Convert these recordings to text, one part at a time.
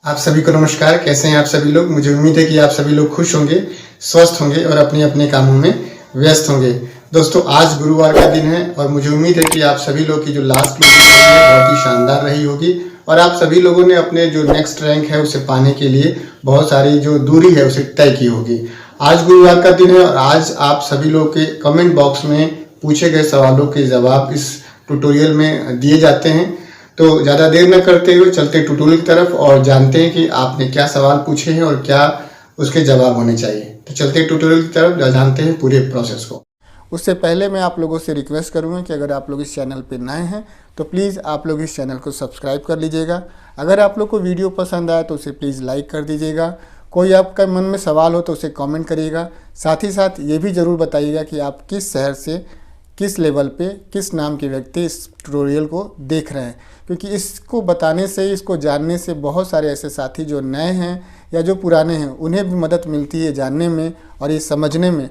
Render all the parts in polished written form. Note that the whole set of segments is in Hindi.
आप सभी को नमस्कार। कैसे हैं आप सभी लोग? मुझे उम्मीद है कि आप सभी लोग खुश होंगे, स्वस्थ होंगे और अपने अपने कामों में व्यस्त होंगे। दोस्तों, आज गुरुवार का दिन है और मुझे उम्मीद है कि आप सभी लोग की जो लास्ट क्लोजिंग रही है बहुत ही शानदार रही होगी और आप सभी लोगों ने अपने जो नेक्स्ट रैंक है उसे पाने के लिए बहुत सारी जो दूरी है उसे तय की होगी। आज गुरुवार का दिन है और आज आप सभी लोग के कमेंट बॉक्स में पूछे गए सवालों के जवाब इस ट्यूटोरियल में दिए जाते हैं। तो ज़्यादा देर न करते हुए चलते ट्यूटोरियल की तरफ और जानते हैं कि आपने क्या सवाल पूछे हैं और क्या उसके जवाब होने चाहिए। तो चलते ट्यूटोरियल की तरफ जानते हैं पूरे प्रोसेस को। उससे पहले मैं आप लोगों से रिक्वेस्ट करूंगा कि अगर आप लोग इस चैनल पर नए हैं तो प्लीज़ आप लोग इस चैनल को सब्सक्राइब कर लीजिएगा। अगर आप लोग को वीडियो पसंद आए तो उसे प्लीज़ लाइक कर दीजिएगा। कोई आपका मन में सवाल हो तो उसे कमेंट करिएगा। साथ ही साथ ये भी ज़रूर बताइएगा कि आप किस शहर से, किस लेवल पे, किस नाम के व्यक्ति इस ट्यूटोरियल को देख रहे हैं, क्योंकि इसको बताने से, इसको जानने से बहुत सारे ऐसे साथी जो नए हैं या जो पुराने हैं उन्हें भी मदद मिलती है जानने में और ये समझने में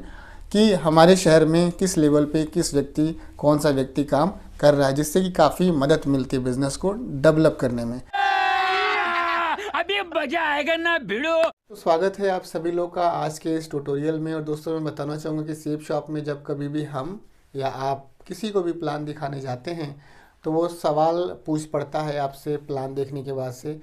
कि हमारे शहर में किस लेवल पे किस व्यक्ति, कौन सा व्यक्ति काम कर रहा है, जिससे कि काफ़ी मदद मिलती है बिज़नेस को डेवलप करने में। अभी मजा आएगा ना भिड़ो। तो स्वागत है आप सभी लोग का आज के इस ट्यूटोरियल में। और दोस्तों, मैं बताना चाहूँगा कि सेप शॉप में जब कभी भी हम या आप किसी को भी प्लान दिखाने जाते हैं तो वो सवाल पूछ पड़ता है आपसे प्लान देखने के बाद से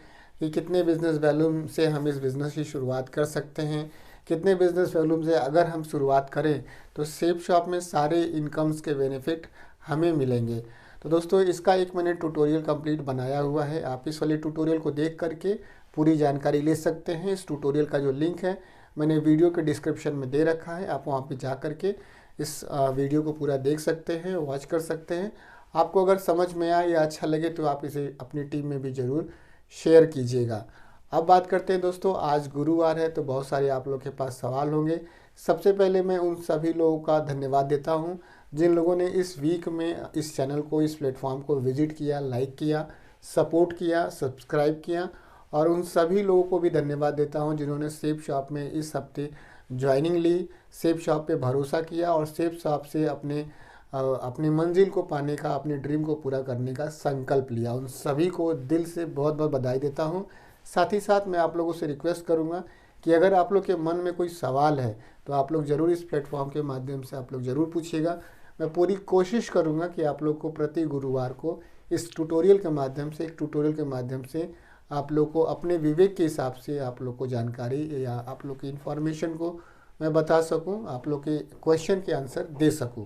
कि कितने बिज़नेस वॉल्यूम से हम इस बिज़नेस की शुरुआत कर सकते हैं, कितने बिज़नेस वॉल्यूम से अगर हम शुरुआत करें तो सेप शॉप में सारे इनकम्स के बेनिफिट हमें मिलेंगे। तो दोस्तों, इसका एक मैंने ट्यूटोरियल कंप्लीट बनाया हुआ है। आप इस वाले ट्यूटोरियल को देख करके पूरी जानकारी ले सकते हैं। इस ट्यूटोरियल का जो लिंक है मैंने वीडियो के डिस्क्रिप्शन में दे रखा है। आप वहाँ पे जा करके इस वीडियो को पूरा देख सकते हैं, वॉच कर सकते हैं। आपको अगर समझ में आए या अच्छा लगे तो आप इसे अपनी टीम में भी ज़रूर शेयर कीजिएगा। अब बात करते हैं दोस्तों, आज गुरुवार है तो बहुत सारे आप लोग के पास सवाल होंगे। सबसे पहले मैं उन सभी लोगों का धन्यवाद देता हूं जिन लोगों ने इस वीक में इस चैनल को, इस प्लेटफॉर्म को विजिट किया, लाइक किया, सपोर्ट किया, सब्सक्राइब किया। और उन सभी लोगों को भी धन्यवाद देता हूं जिन्होंने सेप शॉप में इस हफ्ते ज्वाइनिंग ली, सेप शॉप पे भरोसा किया और सेप शॉप से अपनी मंजिल को पाने का, अपने ड्रीम को पूरा करने का संकल्प लिया। उन सभी को दिल से बहुत बहुत बधाई देता हूं। साथ ही साथ मैं आप लोगों से रिक्वेस्ट करूंगा कि अगर आप लोग के मन में कोई सवाल है तो आप लोग ज़रूर इस प्लेटफॉर्म के माध्यम से आप लोग ज़रूर पूछिएगा। मैं पूरी कोशिश करूंगा कि आप लोग को प्रति गुरुवार को इस ट्यूटोरियल के माध्यम से, एक ट्यूटोरियल के माध्यम से आप लोग को अपने विवेक के हिसाब से आप लोग को जानकारी या आप लोग की इन्फॉर्मेशन को मैं बता सकूं, आप लोग के क्वेश्चन के आंसर दे सकूं।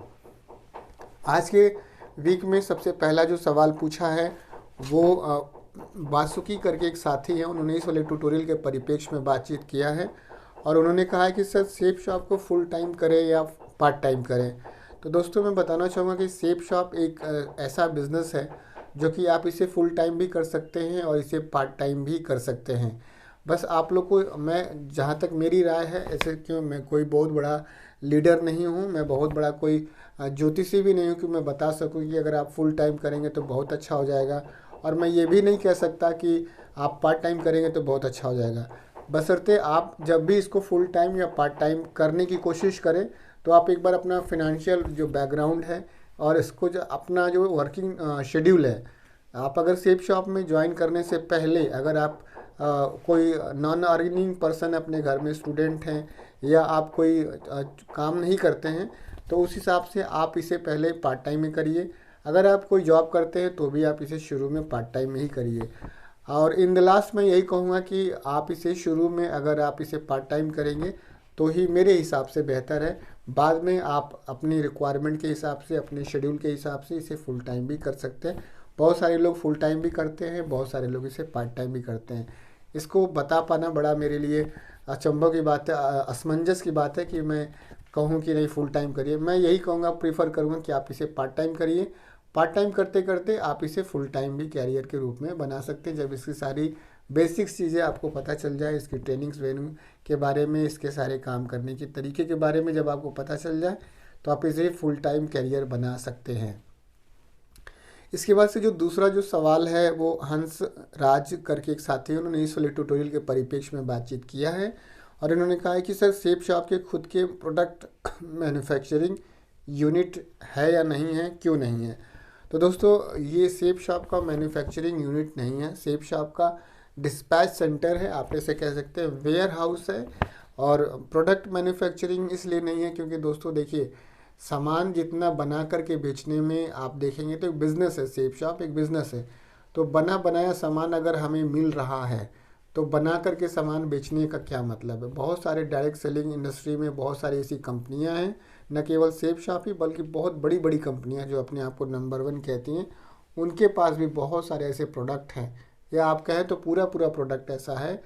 आज के वीक में सबसे पहला जो सवाल पूछा है वो वासुकी करके एक साथी हैं। उन्होंने इस वाले ट्यूटोरियल के परिप्रेक्ष्य में बातचीत किया है और उन्होंने कहा है कि सर सेप शॉप को फुल टाइम करें या पार्ट टाइम करें। तो दोस्तों, मैं बताना चाहूँगा कि सेप शॉप एक ऐसा बिज़नेस है जो कि आप इसे फुल टाइम भी कर सकते हैं और इसे पार्ट टाइम भी कर सकते हैं। बस आप लोग को, मैं जहाँ तक मेरी राय है, ऐसे क्यों, मैं कोई बहुत बड़ा लीडर नहीं हूँ, मैं बहुत बड़ा कोई ज्योतिषी भी नहीं हूँ कि मैं बता सकूँ कि अगर आप फुल टाइम करेंगे तो बहुत अच्छा हो जाएगा, और मैं ये भी नहीं कह सकता कि आप पार्ट टाइम करेंगे तो बहुत अच्छा हो जाएगा। बशर्ते आप जब भी इसको फुल टाइम या पार्ट टाइम करने की कोशिश करें तो आप एक बार अपना फिनेंशियल जो बैकग्राउंड है और इसको जो अपना जो वर्किंग शेड्यूल है, आप अगर सेप शॉप में ज्वाइन करने से पहले अगर आप कोई नॉन अर्निंग पर्सन अपने घर में, स्टूडेंट हैं या आप कोई काम नहीं करते हैं तो उस हिसाब से आप इसे पहले पार्ट टाइम में करिए। अगर आप कोई जॉब करते हैं तो भी आप इसे शुरू में पार्ट टाइम में ही करिए। और इन द लास्ट मैं यही कहूँगा कि आप इसे शुरू में अगर आप इसे पार्ट टाइम करेंगे तो ही मेरे हिसाब से बेहतर है। बाद में आप अपनी रिक्वायरमेंट के हिसाब से, अपने शेड्यूल के हिसाब से इसे फुल टाइम भी कर सकते हैं। बहुत सारे लोग फुल टाइम भी करते हैं, बहुत सारे लोग इसे पार्ट टाइम भी करते हैं। इसको बता पाना बड़ा मेरे लिए अचंभव की बात है, असमंजस की बात है कि मैं कहूँ कि नहीं फुल टाइम करिए। मैं यही कहूँगा, प्रीफर करूँगा कि आप इसे पार्ट टाइम करिए। पार्ट टाइम करते करते आप इसे फुल टाइम भी कैरियर के रूप में बना सकते हैं। जब इसकी सारी बेसिक्स चीज़ें आपको पता चल जाए, इसकी ट्रेनिंग्स वेन्यू के बारे में, इसके सारे काम करने के तरीके के बारे में जब आपको पता चल जाए तो आप इसे फुल टाइम कैरियर बना सकते हैं। इसके बाद से जो दूसरा जो सवाल है वो हंस राज करके एक साथी है, उन्होंने इस वाले ट्यूटोरियल के परिप्रेक्ष्य में बातचीत किया है और इन्होंने कहा है कि सर सेप शॉप के खुद के प्रोडक्ट मैन्युफैक्चरिंग यूनिट है या नहीं है, क्यों नहीं है। तो दोस्तों ये सेफ शॉप का मैन्युफैक्चरिंग यूनिट नहीं है, सेफ शॉप का डिस्पैच सेंटर है, आप ऐसे कह सकते हैं, वेयर हाउस है। और प्रोडक्ट मैन्युफैक्चरिंग इसलिए नहीं है क्योंकि दोस्तों देखिए, सामान जितना बना करके बेचने में आप देखेंगे तो एक बिज़नेस है, सेफ शॉप एक बिज़नेस है। तो बना बनाया सामान अगर हमें मिल रहा है तो बना करके सामान बेचने का क्या मतलब है। बहुत सारे डायरेक्ट सेलिंग इंडस्ट्री में बहुत सारी ऐसी कंपनियां हैं, न केवल सेफ शॉप ही बल्कि बहुत बड़ी बड़ी कंपनियां जो अपने आप को नंबर 1 कहती हैं, उनके पास भी बहुत सारे ऐसे प्रोडक्ट हैं, या आप कहें तो पूरा पूरा प्रोडक्ट ऐसा है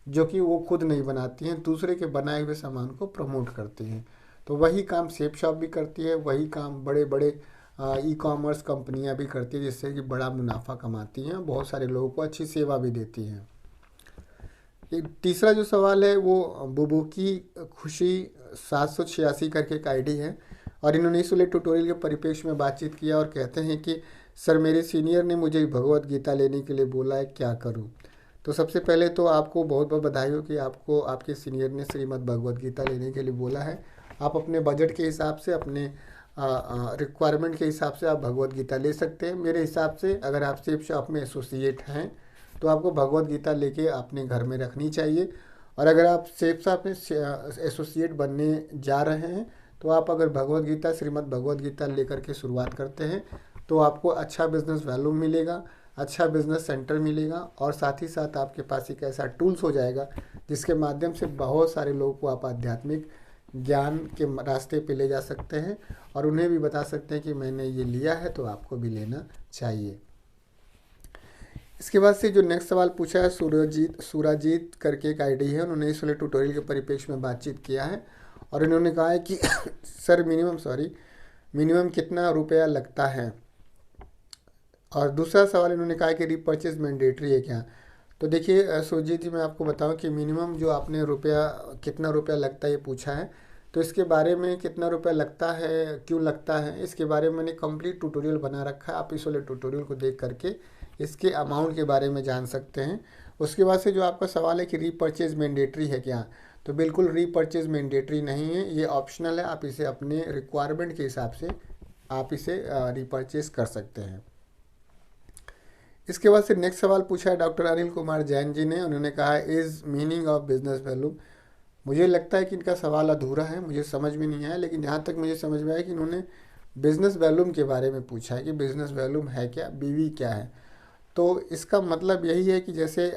जो कि वो खुद नहीं बनाती हैं, दूसरे के बनाए हुए सामान को प्रमोट करती हैं। तो वही काम सेफ शॉप भी करती है, वही काम बड़े बड़े ई कॉमर्स कंपनियां भी करती है, जिससे कि बड़ा मुनाफा कमाती हैं, बहुत सारे लोगों को अच्छी सेवा भी देती हैं। एक तीसरा जो सवाल है वो बुबू की खुशी 786 करके एक आईडी है, और इन्होंने इस वाले ट्यूटोरियल के परिप्रेक्ष्य में बातचीत किया और कहते हैं कि सर मेरे सीनियर ने मुझे भगवत गीता लेने के लिए बोला है, क्या करूं। तो सबसे पहले तो आपको बहुत बहुत बधाई हो कि आपको आपके सीनियर ने श्रीमद् भगवत गीता लेने के लिए बोला है। आप अपने बजट के हिसाब से, अपने रिक्वायरमेंट के हिसाब से आप भगवत गीता ले सकते हैं। मेरे हिसाब से अगर आप सेफ शॉप में एसोसिएट हैं तो आपको भगवत गीता लेके अपने घर में रखनी चाहिए। और अगर आप सेफ शॉप में एसोसिएट बनने जा रहे हैं तो आप अगर भगवत गीता, श्रीमद् भगवत गीता लेकर के शुरुआत करते हैं तो आपको अच्छा बिजनेस वैल्यू मिलेगा, अच्छा बिजनेस सेंटर मिलेगा, और साथ ही साथ आपके पास एक ऐसा टूल्स हो जाएगा जिसके माध्यम से बहुत सारे लोगों को आप आध्यात्मिक ज्ञान के रास्ते पे ले जा सकते हैं और उन्हें भी बता सकते हैं कि मैंने ये लिया है तो आपको भी लेना चाहिए। इसके बाद से जो नेक्स्ट सवाल पूछा है सूराजीत करके एक आईडी है, उन्होंने इस वाले ट्यूटोरियल के परिप्रेक्ष्य में बातचीत किया है और इन्होंने कहा है कि सर मिनिमम कितना रुपया लगता है। और दूसरा सवाल इन्होंने कहा कि रीपर्चेज मैंडेटरी है क्या। तो देखिए सुरजीत जी, मैं आपको बताऊं कि मिनिमम जो आपने कितना रुपया लगता है ये पूछा है, तो इसके बारे में कितना रुपया लगता है, क्यों लगता है, इसके बारे में मैंने कंप्लीट ट्यूटोरियल बना रखा है। आप इस वाले ट्यूटोरियल को देख करके इसके अमाउंट के बारे में जान सकते हैं। उसके बाद से जो आपका सवाल है कि रीपर्चेज मैंडेटरी है क्या, तो बिल्कुल रीपर्चेज मैंडेटरी नहीं है, ये ऑप्शनल है। आप इसे अपने रिक्वायरमेंट के हिसाब से आप इसे रीपर्चेज कर सकते हैं। इसके बाद से नेक्स्ट सवाल पूछा है डॉक्टर अनिल कुमार जैन जी ने, उन्होंने कहा है is meaning of business value. मुझे लगता है कि इनका सवाल अधूरा है, मुझे समझ में नहीं आया, लेकिन जहाँ तक मुझे समझ में आया कि इन्होंने बिजनेस वैल्यूम के बारे में पूछा है कि बिजनेस वैल्यूम है क्या, बीवी क्या है। तो इसका मतलब यही है कि जैसे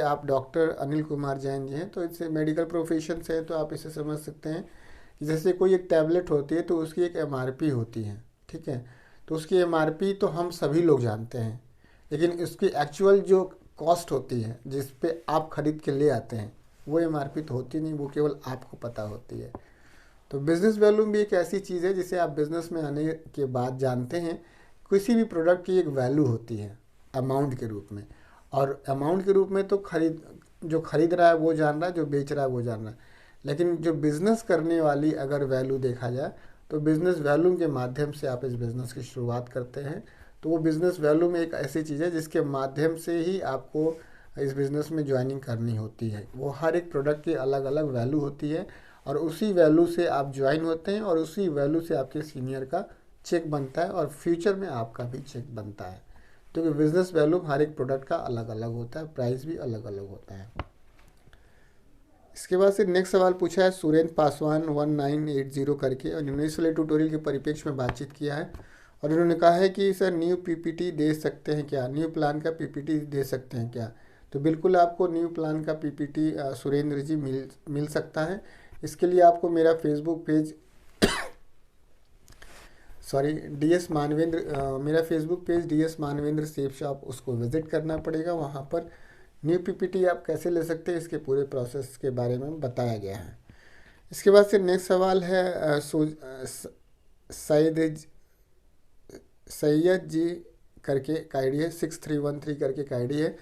आप डॉक्टर अनिल कुमार जैन जी हैं तो इससे मेडिकल प्रोफेशन से है, तो आप इसे समझ सकते हैं कि जैसे कोई एक टैबलेट होती है तो उसकी एक एमआरपी होती है, ठीक है। तो उसकी एमआरपी तो हम सभी लोग जानते हैं, लेकिन इसकी एक्चुअल जो कॉस्ट होती है जिस पे आप खरीद के ले आते हैं वो एमआरपी तो होती नहीं, वो केवल आपको पता होती है। तो बिज़नेस वैल्यू भी एक ऐसी चीज़ है जिसे आप बिज़नेस में आने के बाद जानते हैं। किसी भी प्रोडक्ट की एक वैल्यू होती है अमाउंट के रूप में, और अमाउंट के रूप में तो जो खरीद रहा है वो जान रहा है, जो बेच रहा है वो जान रहा है, लेकिन जो बिज़नेस करने वाली अगर वैल्यू देखा जाए तो बिज़नेस वैल्यू के माध्यम से आप इस बिज़नेस की शुरुआत करते हैं। तो वो बिज़नेस वैल्यू में एक ऐसी चीज़ है जिसके माध्यम से ही आपको इस बिज़नेस में ज्वाइनिंग करनी होती है। वो हर एक प्रोडक्ट की अलग अलग वैल्यू होती है और उसी वैल्यू से आप ज्वाइन होते हैं और उसी वैल्यू से आपके सीनियर का चेक बनता है और फ्यूचर में आपका भी चेक बनता है, क्योंकि बिज़नेस वैल्यू हर एक प्रोडक्ट का अलग अलग होता है, प्राइस भी अलग अलग होता है। इसके बाद से नेक्स्ट सवाल पूछा है सुरेंद्र पासवान 1980 करके, और इन्होंने इस वाले ट्यूटोरियल के परिप्रेक्ष्य में बातचीत किया है और इन्होंने कहा है कि सर न्यू पीपीटी दे सकते हैं क्या, न्यू प्लान का पीपीटी दे सकते हैं क्या। तो बिल्कुल आपको न्यू प्लान का पीपीटी सुरेंद्र जी मिल सकता है। इसके लिए आपको मेरा फेसबुक पेज DS मानवेंद्र, मेरा Facebook page DS Manvendra safe shop, उसको विज़िट करना पड़ेगा। वहाँ पर न्यू पीपीटी आप कैसे ले सकते हैं इसके पूरे प्रोसेस के बारे में बताया गया है। इसके बाद से नेक्स्ट सवाल है सैयद जी करके एक आईडी है, 6313 करके एक आईडी है।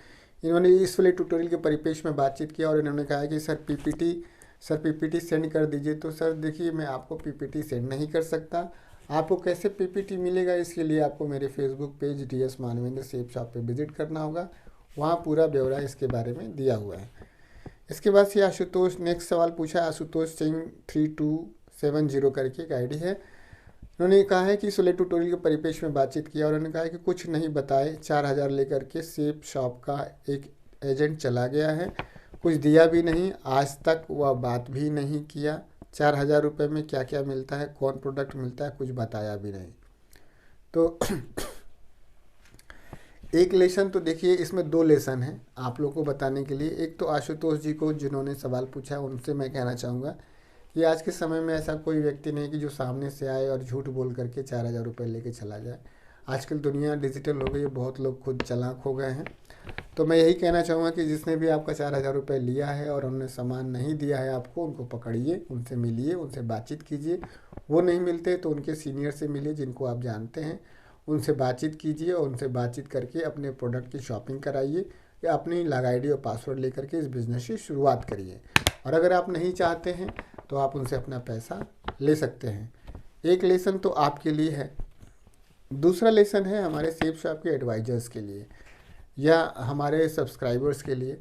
इन्होंने इस वाले ट्यूटोरियल के परिप्रेक्ष्य में बातचीत किया और इन्होंने कहा कि सर पीपीटी सेंड कर दीजिए। तो सर देखिए, मैं आपको पीपीटी सेंड नहीं कर सकता। आपको कैसे पीपीटी मिलेगा, इसके लिए आपको मेरे Facebook page DS Manvendra safe shop पे विजिट करना होगा, वहाँ पूरा ब्यौरा इसके बारे में दिया हुआ है। इसके बाद से आशुतोष नेक्स्ट सवाल पूछा, आशुतोष सिंह 3270 करके एक आईडी है। उन्होंने कहा है कि इस वाले ट्यूटोरियल के परिपेक्ष में बातचीत किया और उन्होंने कहा है कि कुछ नहीं बताए, 4,000 लेकर के सेप शॉप का एक एजेंट चला गया है, कुछ दिया भी नहीं, आज तक वह बात भी नहीं किया, 4,000 रुपये में क्या क्या मिलता है, कौन प्रोडक्ट मिलता है, कुछ बताया भी नहीं। तो एक लेसन तो देखिए, इसमें 2 लेसन हैं आप लोग को बताने के लिए। एक तो आशुतोष जी को जिन्होंने सवाल पूछा है उनसे मैं कहना चाहूँगा कि आज के समय में ऐसा कोई व्यक्ति नहीं कि जो सामने से आए और झूठ बोल करके 4,000 रुपये लेके चला जाए। आजकल दुनिया डिजिटल हो गई है, बहुत लोग खुद चालाक हो गए हैं। तो मैं यही कहना चाहूँगा कि जिसने भी आपका 4,000 रुपये लिया है और उन्होंने सामान नहीं दिया है आपको, उनको पकड़िए, उनसे मिलिए, उनसे बातचीत कीजिए। वो नहीं मिलते तो उनके सीनियर से मिलिए जिनको आप जानते हैं, उनसे बातचीत कीजिए और उनसे बातचीत करके अपने प्रोडक्ट की शॉपिंग कराइए या अपनी लॉग आईडी और पासवर्ड लेकर के इस बिज़नेस की शुरुआत करिए। और अगर आप नहीं चाहते हैं तो आप उनसे अपना पैसा ले सकते हैं। एक लेसन तो आपके लिए है। दूसरा लेसन है हमारे सेप शॉप के एडवाइजर्स के लिए या हमारे सब्सक्राइबर्स के लिए।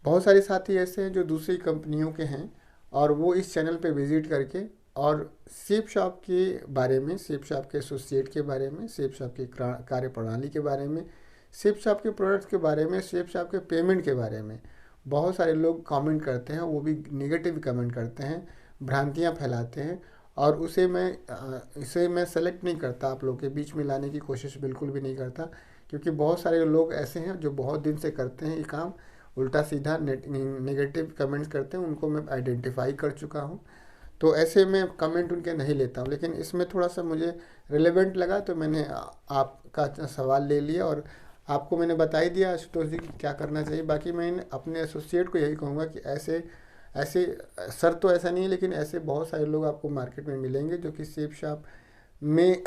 बहुत सारे साथी ऐसे हैं जो दूसरी कंपनियों के हैं और वो इस चैनल पे विज़िट करके और सेप शॉप के बारे में, सेप शॉप के एसोसिएट के बारे में, सेप शॉप की कार्यप्रणाली के बारे में, सेप शॉप के प्रोडक्ट्स के बारे में, सेप शॉप के पेमेंट के बारे में बहुत सारे लोग कमेंट करते हैं, वो भी नेगेटिव कमेंट करते हैं, भ्रांतियां फैलाते हैं और इसे मैं सेलेक्ट नहीं करता, आप लोग के बीच में लाने की कोशिश बिल्कुल भी नहीं करता, क्योंकि बहुत सारे लोग ऐसे हैं जो बहुत दिन से करते हैं ये काम, उल्टा सीधा नेगेटिव कमेंट्स करते हैं, उनको मैं आइडेंटिफाई कर चुका हूँ। तो ऐसे में कमेंट उनके नहीं लेता हूँ, लेकिन इसमें थोड़ा सा मुझे रिलेवेंट लगा तो मैंने आपका सवाल ले लिया और आपको मैंने बता ही दिया आशुतोष जी क्या करना चाहिए। बाकी मैं अपने एसोसिएट को यही कहूँगा कि ऐसे सर तो ऐसा नहीं है, लेकिन ऐसे बहुत सारे लोग आपको मार्केट में मिलेंगे जो कि सेप शॉप में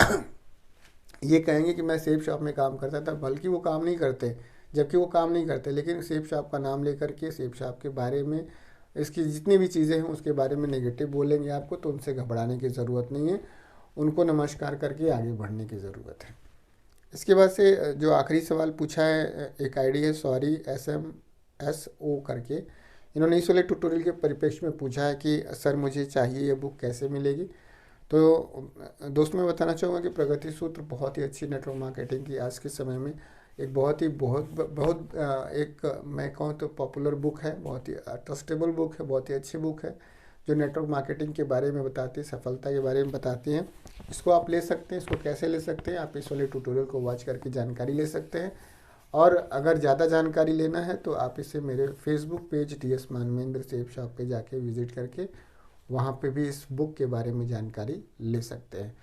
ये कहेंगे कि मैं सेप शॉप में काम करता था, बल्कि वो काम नहीं करते, जबकि वो काम नहीं करते, लेकिन सेप शॉप का नाम लेकर के सेप शॉप के बारे में, इसकी जितनी भी चीज़ें हैं उसके बारे में नेगेटिव बोलेंगे आपको। तो उनसे घबराने की ज़रूरत नहीं है, उनको नमस्कार करके आगे बढ़ने की ज़रूरत है। इसके बाद से जो आखिरी सवाल पूछा है, एक आईडी है सॉरी SMSO करके, इन्होंने इस वाले ट्यूटोरियल के परिप्रेक्ष्य में पूछा है कि सर मुझे चाहिए ये बुक कैसे मिलेगी। तो दोस्तों मैं बताना चाहूँगा कि प्रगति सूत्र बहुत ही अच्छी नेटवर्क मार्केटिंग की आज के समय में एक बहुत एक मैं कहूँ तो पॉपुलर बुक है, बहुत ही ट्रस्टेबल बुक है, बहुत ही अच्छी बुक है जो नेटवर्क मार्केटिंग के बारे में बताती है, सफलता के बारे में बताती हैं। इसको आप ले सकते हैं। इसको कैसे ले सकते हैं, आप इस वाले ट्यूटोरियल को वॉच करके जानकारी ले सकते हैं। और अगर ज़्यादा जानकारी लेना है तो आप इसे मेरे फेसबुक पेज DS मानवेंद्र सेप शॉप पे जाके विज़िट करके वहाँ पे भी इस बुक के बारे में जानकारी ले सकते हैं।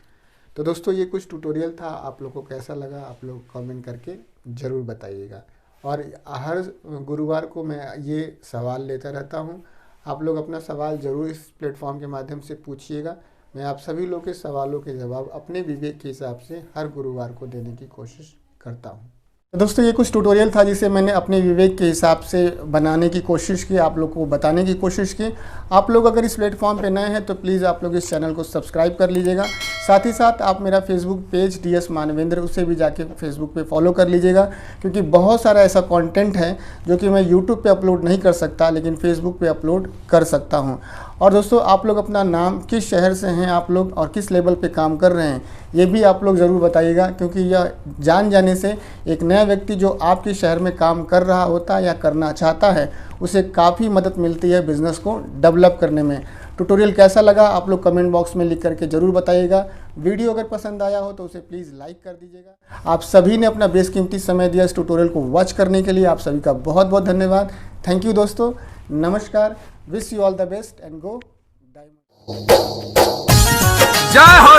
तो दोस्तों ये कुछ ट्यूटोरियल था, आप लोग को कैसा लगा आप लोग कमेंट करके ज़रूर बताइएगा। और हर गुरुवार को मैं ये सवाल लेता रहता हूँ, आप लोग अपना सवाल ज़रूर इस प्लेटफॉर्म के माध्यम से पूछिएगा। मैं आप सभी लोग के सवालों के जवाब अपने विवेक के हिसाब से हर गुरुवार को देने की कोशिश करता हूँ। तो दोस्तों ये कुछ ट्यूटोरियल था जिसे मैंने अपने विवेक के हिसाब से बनाने की कोशिश की, आप लोग को बताने की कोशिश की। आप लोग अगर इस प्लेटफॉर्म पे नए हैं तो प्लीज़ आप लोग इस चैनल को सब्सक्राइब कर लीजिएगा। साथ ही साथ आप मेरा फेसबुक पेज DS मानवेंद्र, उसे भी जाके फेसबुक पे फॉलो कर लीजिएगा, क्योंकि बहुत सारा ऐसा कंटेंट है जो कि मैं यूट्यूब पे अपलोड नहीं कर सकता लेकिन फेसबुक पे अपलोड कर सकता हूँ। और दोस्तों आप लोग अपना नाम, किस शहर से हैं आप लोग और किस लेवल पे काम कर रहे हैं, ये भी आप लोग ज़रूर बताइएगा, क्योंकि यह जान जाने से एक नया व्यक्ति जो आपके शहर में काम कर रहा होता है या करना चाहता है उसे काफ़ी मदद मिलती है बिज़नेस को डेवलप करने में। ट्यूटोरियल कैसा लगा आप लोग कमेंट बॉक्स में लिख करके ज़रूर बताइएगा। वीडियो अगर पसंद आया हो तो उसे प्लीज़ लाइक कर दीजिएगा। आप सभी ने अपना बेशकीमती समय दिया इस ट्यूटोरियल को वॉच करने के लिए, आप सभी का बहुत बहुत धन्यवाद। थैंक यू दोस्तों, नमस्कार, wish you all the best and go diamond. जय हो